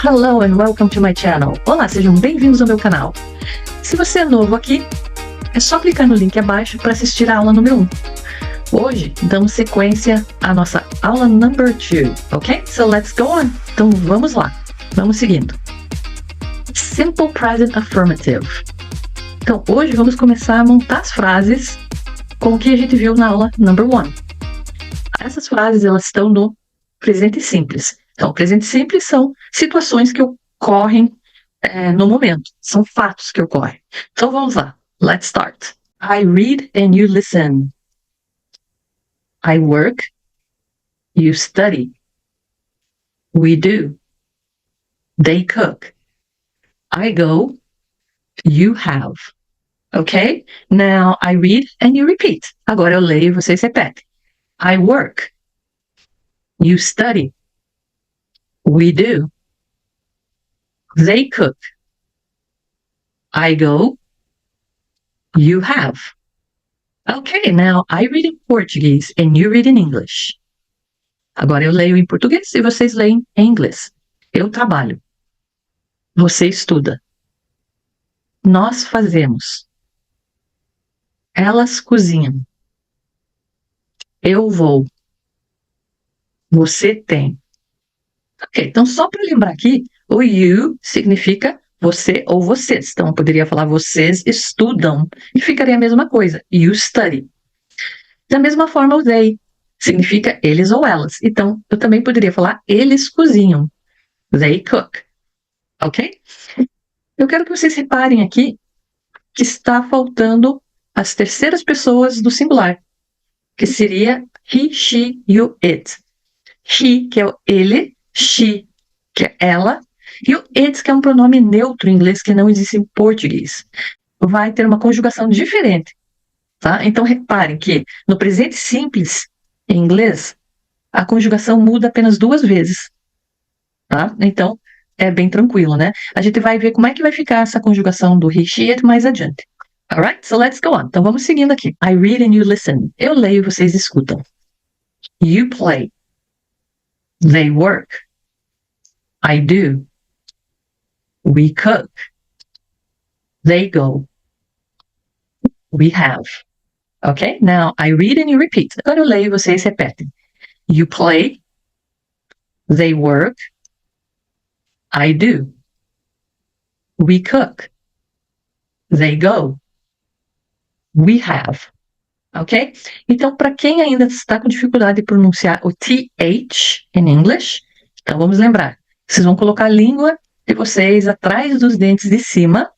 Hello and welcome to my channel. Olá, sejam bem-vindos ao meu canal. Se você é novo aqui, é só clicar no link abaixo para assistir a aula número 1. Hoje, damos sequência à nossa aula number 2, ok? So let's go on. Então vamos lá, vamos seguindo. Simple Present Affirmative. Então hoje vamos começar a montar as frases com o que a gente viu na aula number 1. Essas frases, elas estão no presente simples. Então, presente simples são situações que ocorrem no momento. São fatos que ocorrem. Então, vamos lá. Let's start. I read and you listen. I work. You study. We do. They cook. I go. You have. Okay? Now, I read and you repeat. Agora eu leio e vocês repetem. I work. You study. We do. They cook. I go. You have. Okay, now I read in Portuguese and you read in English. Agora eu leio em português e vocês leem em inglês. Eu trabalho. Você estuda. Nós fazemos. Elas cozinham. Eu vou. Você tem. Ok, então só para lembrar aqui, o you significa você ou vocês. Então eu poderia falar vocês estudam e ficaria a mesma coisa. You study. Da mesma forma o they significa eles ou elas. Então eu também poderia falar eles cozinham. They cook. Ok? Eu quero que vocês reparem aqui que está faltando as terceiras pessoas do singular, que seria he, she, you, it. He, que é o ele, she, que é ela, e o it, que é um pronome neutro em inglês que não existe em português. Vai ter uma conjugação diferente, tá? Então, reparem que no presente simples, em inglês, a conjugação muda apenas 2 vezes, tá? Então, é bem tranquilo, né? A gente vai ver como é que vai ficar essa conjugação do he, she, it mais adiante. Alright? So, let's go on. Então, vamos seguindo aqui. I read and you listen. Eu leio e vocês escutam. You play. They work. I do. We cook. They go. We have. Okay? Now, I read and you repeat. Agora eu leio e vocês repetem. You play. They work. I do. We cook. They go. We have. Ok? Então, para quem ainda está com dificuldade de pronunciar o TH em English, então vamos lembrar. Vocês vão colocar a língua de vocês atrás dos dentes de cima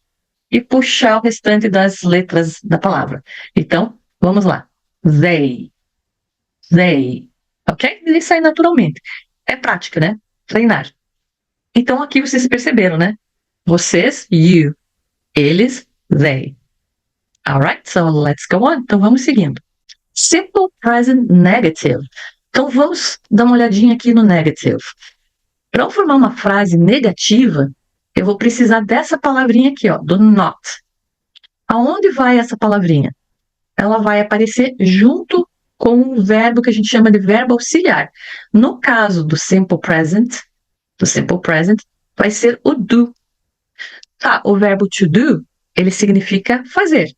e puxar o restante das letras da palavra. Então, vamos lá. They. They. Ok? Ele sai naturalmente. É prática, né? Treinar. Então, aqui vocês perceberam, né? Vocês, you. Eles, they. Alright, so let's go on. Então, vamos seguindo. Simple Present Negative. Então, vamos dar uma olhadinha aqui no negative. Para eu formar uma frase negativa, eu vou precisar dessa palavrinha aqui, ó, do not. Aonde vai essa palavrinha? Ela vai aparecer junto com o verbo que a gente chama de verbo auxiliar. No caso do simple present, vai ser o do. Tá, o verbo to do, ele significa fazer.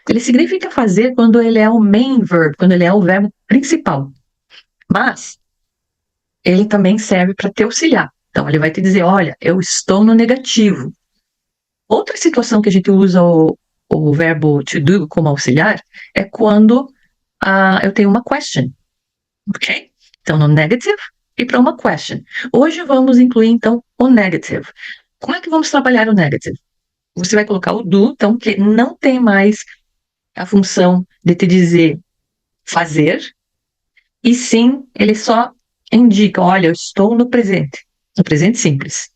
Ele significa fazer quando ele é o main verb, quando ele é o verbo principal. Mas ele também serve para te auxiliar. Então, ele vai te dizer, olha, eu estou no negativo. Outra situação que a gente usa o verbo to do como auxiliar é quando eu tenho uma question. Ok? Então, no negative e para uma question. Hoje vamos incluir, então, o negative. Como é que vamos trabalhar o negative? Você vai colocar o do, então, que não tem mais a função de te dizer fazer, e sim, ele só indica, olha, eu estou no presente simples,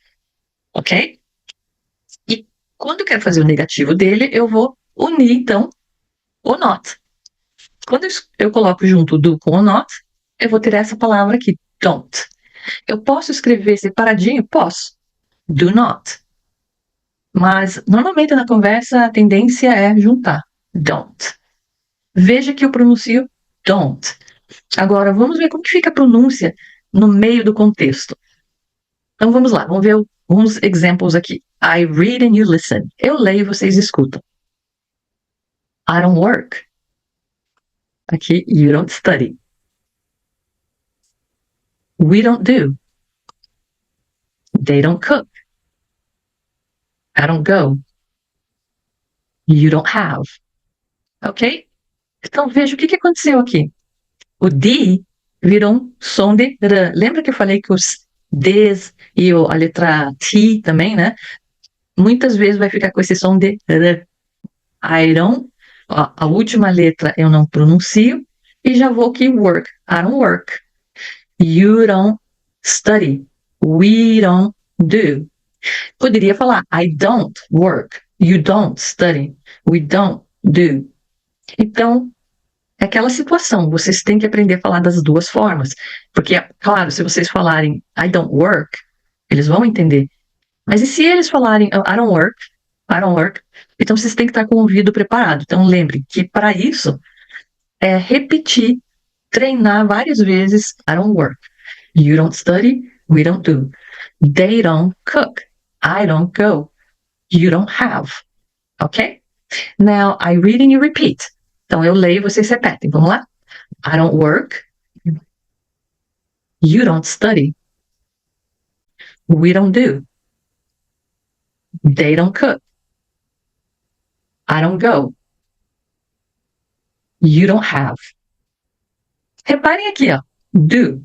ok? E quando eu quero fazer o negativo dele, eu vou unir, então, o not. Quando eu coloco junto o do com o not, eu vou ter essa palavra aqui, don't. Eu posso escrever separadinho? Posso. Do not. Mas, normalmente na conversa, a tendência é juntar. Don't. Veja que eu pronuncio don't. Agora, vamos ver como que fica a pronúncia no meio do contexto. Então, vamos lá. Vamos ver uns exemplos aqui. I read and you listen. Eu leio e vocês escutam. I don't work. Aqui, you don't study. We don't do. They don't cook. I don't go. You don't have. Ok? Então veja o que aconteceu aqui. O D virou um som de R. Lembra que eu falei que os Ds e a letra T também, né? Muitas vezes vai ficar com esse som de R. I don't, ó, a última letra eu não pronuncio e já vou aqui work. I don't work. You don't study. We don't do. Poderia falar I don't work. You don't study. We don't do. Então, é aquela situação, vocês têm que aprender a falar das duas formas. Porque, claro, se vocês falarem I don't work, eles vão entender. Mas e se eles falarem I don't work, I don't work, então vocês têm que estar com o ouvido preparado. Então lembre que para isso é repetir, treinar várias vezes I don't work. You don't study, we don't do. They don't cook, I don't go. You don't have. Ok? Now I read and you repeat. Então eu leio e vocês repetem. Vamos lá? I don't work. You don't study. We don't do. They don't cook. I don't go. You don't have. Reparem aqui, ó. Do.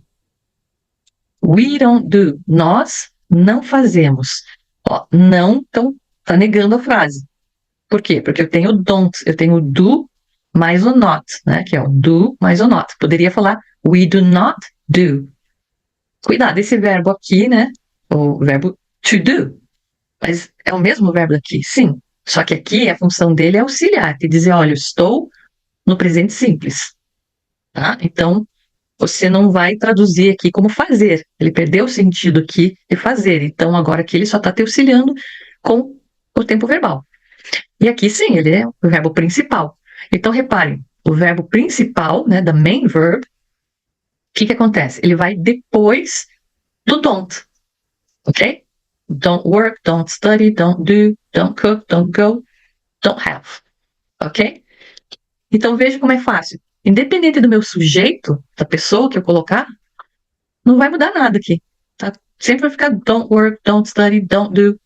We don't do. Nós não fazemos. Ó, não, então tá negando a frase. Por quê? Porque eu tenho don't, eu tenho do mais o not, né? Que é o do mais o not. Poderia falar we do not do. Cuidado, esse verbo aqui, né? O verbo to do. Mas é o mesmo verbo aqui, sim. Só que aqui a função dele é auxiliar, que dizer, olha, eu estou no presente simples. Tá? Então, você não vai traduzir aqui como fazer. Ele perdeu o sentido aqui de fazer. Então, agora aqui ele só está te auxiliando com o tempo verbal. E aqui, sim, ele é o verbo principal. Então, reparem, o verbo principal, né, da main verb, o que acontece? Ele vai depois do don't. Ok? Don't work, don't study, don't do, don't cook, don't go, don't have. Ok? Então veja como é fácil. Independente do meu sujeito, da pessoa que eu colocar, não vai mudar nada aqui. Tá? Sempre vai ficar don't work, don't study, don't do.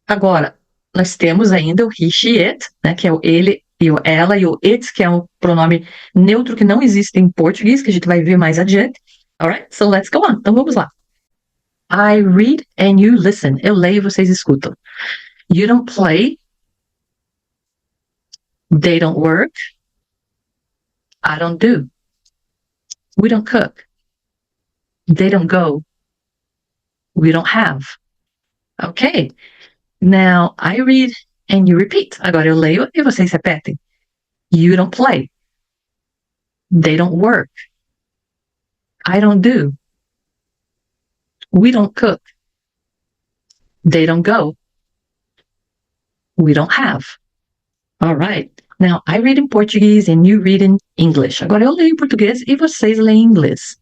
Agora, nós temos ainda o he, she, it, né, que é o ele e o ela, e o it, que é um pronome neutro que não existe em português, que a gente vai ver mais adiante. Alright? So let's go on. Então vamos lá. I read and you listen. Eu leio e vocês escutam. You don't play. They don't work. I don't do. We don't cook. They don't go. We don't have. Okay. Now I read and you repeat. Agora eu leio e vocês repetem. You don't play. They don't work. I don't do. We don't cook. They don't go. We don't have. All right. Now I read in Portuguese and you read in English. Agora eu leio em português e vocês leem em inglês.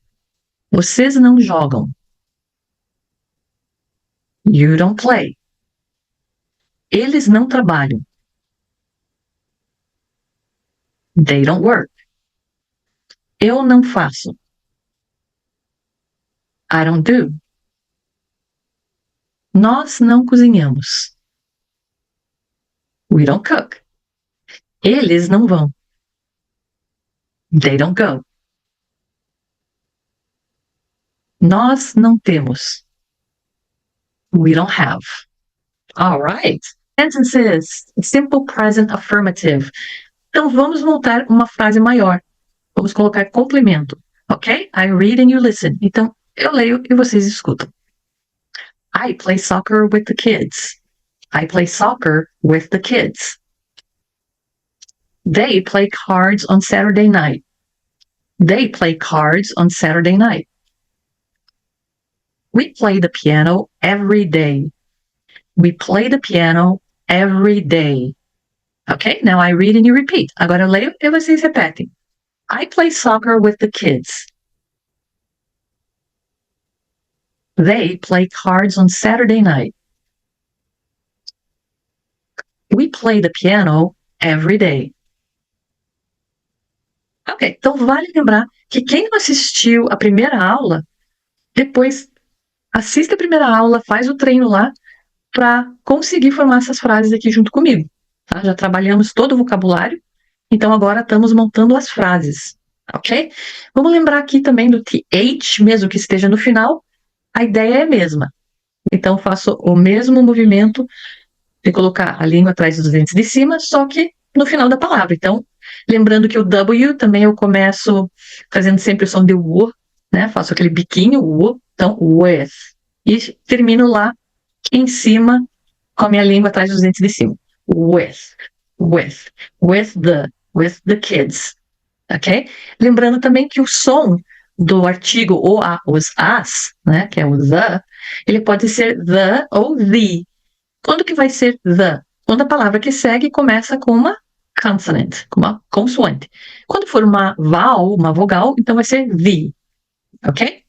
Vocês não jogam. You don't play. Eles não trabalham. They don't work. Eu não faço. I don't do. Nós não cozinhamos. We don't cook. Eles não vão. They don't go. Nós não temos. We don't have. All right. Sentences. Simple present affirmative. Então vamos montar uma frase maior. Vamos colocar complemento. Ok? I read and you listen. Então eu leio e vocês escutam. I play soccer with the kids. I play soccer with the kids. They play cards on Saturday night. They play cards on Saturday night. We play the piano every day. We play the piano every day. Okay, now I read and you repeat. Agora eu leio e vocês repetem. I play soccer with the kids. They play cards on Saturday night. We play the piano every day. Ok, então vale lembrar que quem não assistiu a primeira aula, depois assiste a primeira aula, faz o treino lá, para conseguir formar essas frases aqui junto comigo. Tá? Já trabalhamos todo o vocabulário, então agora estamos montando as frases, ok? Vamos lembrar aqui também do TH, mesmo que esteja no final, a ideia é a mesma. Então faço o mesmo movimento de colocar a língua atrás dos dentes de cima, só que no final da palavra. Então, lembrando que o W também eu começo fazendo sempre o som de U, né? Faço aquele biquinho, U, então with. E termino lá em cima com a minha língua atrás dos dentes de cima. With, with the kids, ok? Lembrando também que o som do artigo o, a, os, as, né, que é o the, ele pode ser the ou the. Quando que vai ser the? Quando a palavra que segue começa com uma consonant, com uma consoante. Quando for uma vowel, uma vogal, então vai ser the, ok?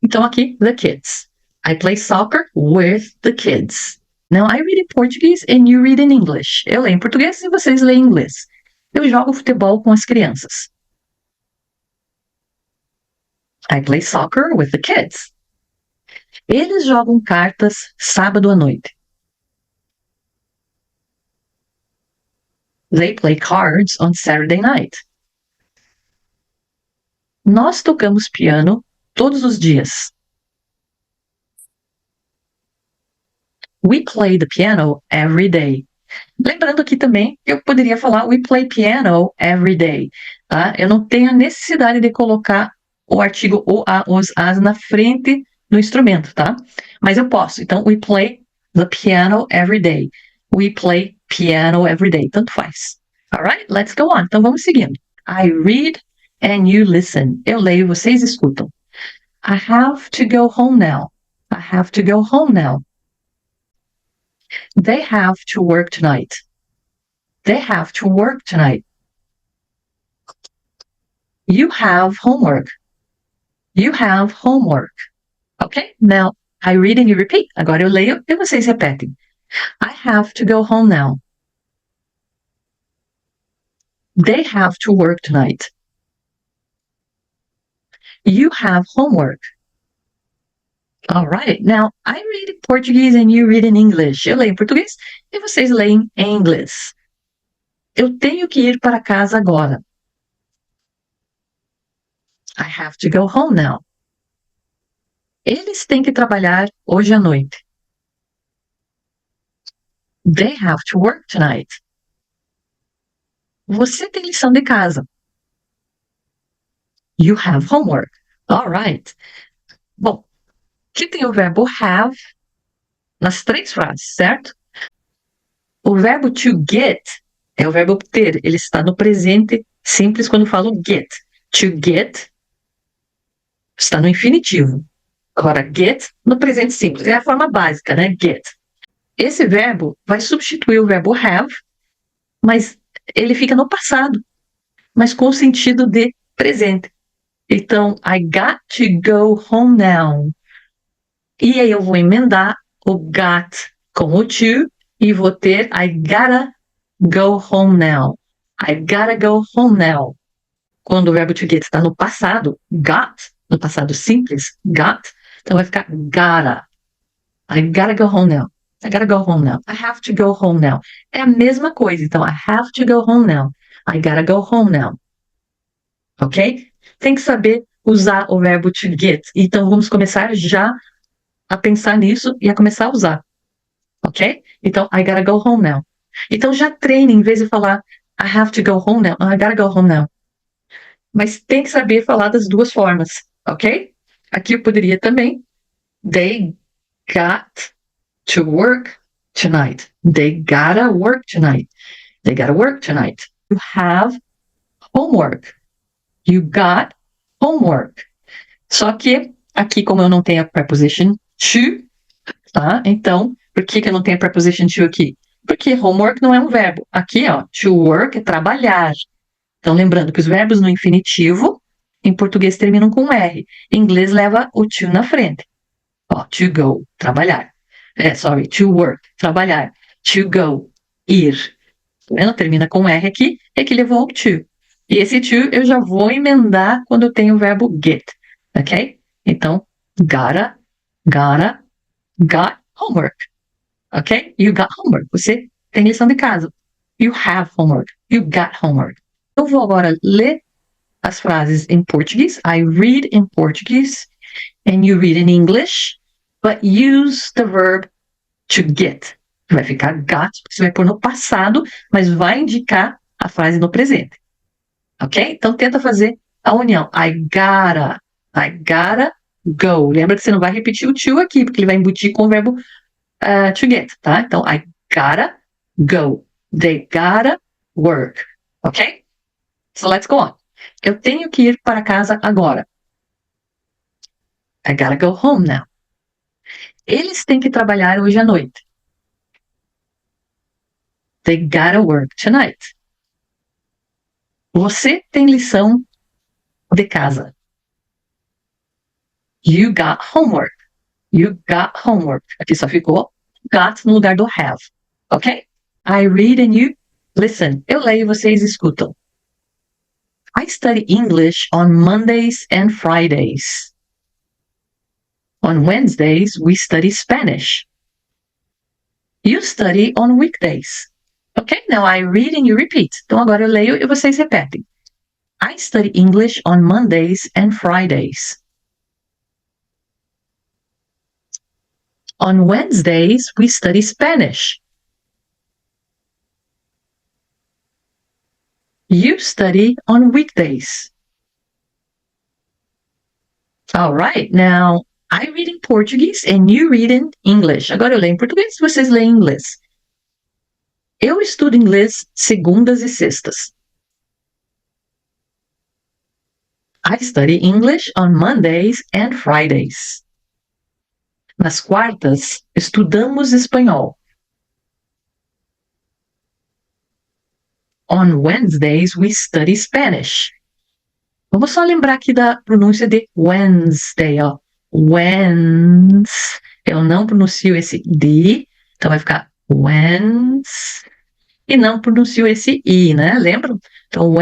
Então aqui, the kids. I play soccer with the kids. Now I read in Portuguese and you read in English. Eu leio em português e vocês leem em inglês. Eu jogo futebol com as crianças. I play soccer with the kids. Eles jogam cartas sábado à noite. They play cards on Saturday night. Nós tocamos piano todos os dias. We play the piano every day. Lembrando aqui também, eu poderia falar we play piano every day. Tá? Eu não tenho a necessidade de colocar o artigo o, a, os, as na frente do instrumento, tá? Mas eu posso. Então, we play the piano every day. We play piano every day. Tanto faz. Alright, let's go on. Então, vamos seguindo. I read and you listen. Eu leio, vocês escutam. I have to go home now. I have to go home now. They have to work tonight. They have to work tonight. You have homework. You have homework. Okay? Now, I read and you repeat. Agora eu leio e vocês repetem. I have to go home now. They have to work tonight. You have homework. All right. Now, I read in Portuguese and you read in English. Eu leio em português e vocês leem em inglês. Eu tenho que ir para casa agora. I have to go home now. Eles têm que trabalhar hoje à noite. They have to work tonight. Você tem lição de casa. You have homework. All right. Bom, aqui tem o verbo have nas três frases, certo? O verbo to get é o verbo obter. Ele está no presente simples quando falo get. To get está no infinitivo. Agora, get no presente simples. É a forma básica, né? Get. Esse verbo vai substituir o verbo have, mas ele fica no passado, mas com o sentido de presente. Então, I got to go home now. E aí eu vou emendar o got com o to e vou ter I gotta go home now. I gotta go home now. Quando o verbo to get está no passado, got, no passado simples, got, então vai ficar gotta. I gotta go home now. I gotta go home now. I have to go home now. É a mesma coisa. Então, I have to go home now. I gotta go home now. Ok? Tem que saber usar o verbo to get. Então, vamos começar já a pensar nisso e a começar a usar. Ok? Então, I gotta go home now. Então, já treine, em vez de falar I have to go home now, I gotta go home now. Mas tem que saber falar das duas formas. Ok? Aqui eu poderia também. They got to work tonight. They gotta work tonight. They gotta work tonight. You have homework. You got homework. Só que aqui, como eu não tenho a preposition to, tá? Então, por que eu não tenho a preposition to aqui? Porque homework não é um verbo. Aqui, ó, to work é trabalhar. Então, lembrando que os verbos no infinitivo, em português terminam com R. Em inglês leva o to na frente. Ó, to go, trabalhar. To work, trabalhar. To go, ir. Tá vendo? Termina com R aqui, é que levou o to. E esse to eu já vou emendar quando eu tenho o verbo get, ok? Então, got homework, ok? You got homework. Você tem lição de casa. You have homework. You got homework. Eu vou agora ler as frases em português. I read in Portuguese and you read in English, but use the verb to get. Vai ficar got, você vai pôr no passado, mas vai indicar a frase no presente. Ok? Então tenta fazer a união. I gotta go. Lembra que você não vai repetir o to aqui, porque ele vai embutir com o verbo to get, tá? Então, I gotta go. They gotta work. Ok? So let's go on. Eu tenho que ir para casa agora. I gotta go home now. Eles têm que trabalhar hoje à noite. They gotta work tonight. Você tem lição de casa. You got homework. You got homework. Aqui só ficou got no lugar do have. Ok? I read and you listen. Eu leio e vocês escutam. I study English on Mondays and Fridays. On Wednesdays, we study Spanish. You study on weekdays. Ok? Now I read and you repeat. Então agora eu leio e vocês repetem. I study English on Mondays and Fridays. On Wednesdays, we study Spanish. You study on weekdays. All right, now I read in Portuguese and you read in English. Agora eu leio em português e vocês leem em inglês. Eu estudo inglês segundas e sextas. I study English on Mondays and Fridays. Nas quartas, estudamos espanhol. On Wednesdays, we study Spanish. Vamos só lembrar aqui da pronúncia de Wednesday, ó. Eu não pronuncio esse D, então vai ficar Wednesday. E não pronuncio esse I, né? Lembram? Então,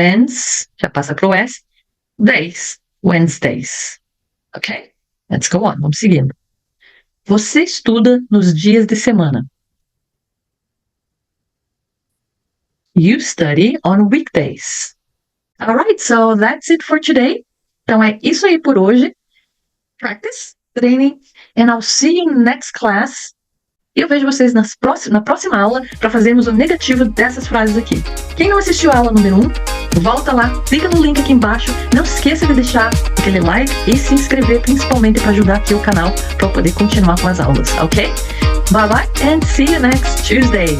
já passa para o S. Days, Wednesdays. Ok? Let's go on, vamos seguindo. Você estuda nos dias de semana. You study on weekdays. Alright, so that's it for today. Então é isso aí por hoje. Practice, training, and I'll see you next class. E eu vejo vocês na próxima aula para fazermos o negativo dessas frases aqui. Quem não assistiu a aula número 1, volta lá, clica no link aqui embaixo. Não se esqueça de deixar aquele like e se inscrever, principalmente para ajudar aqui o canal para eu poder continuar com as aulas, ok? Bye bye and see you next Tuesday.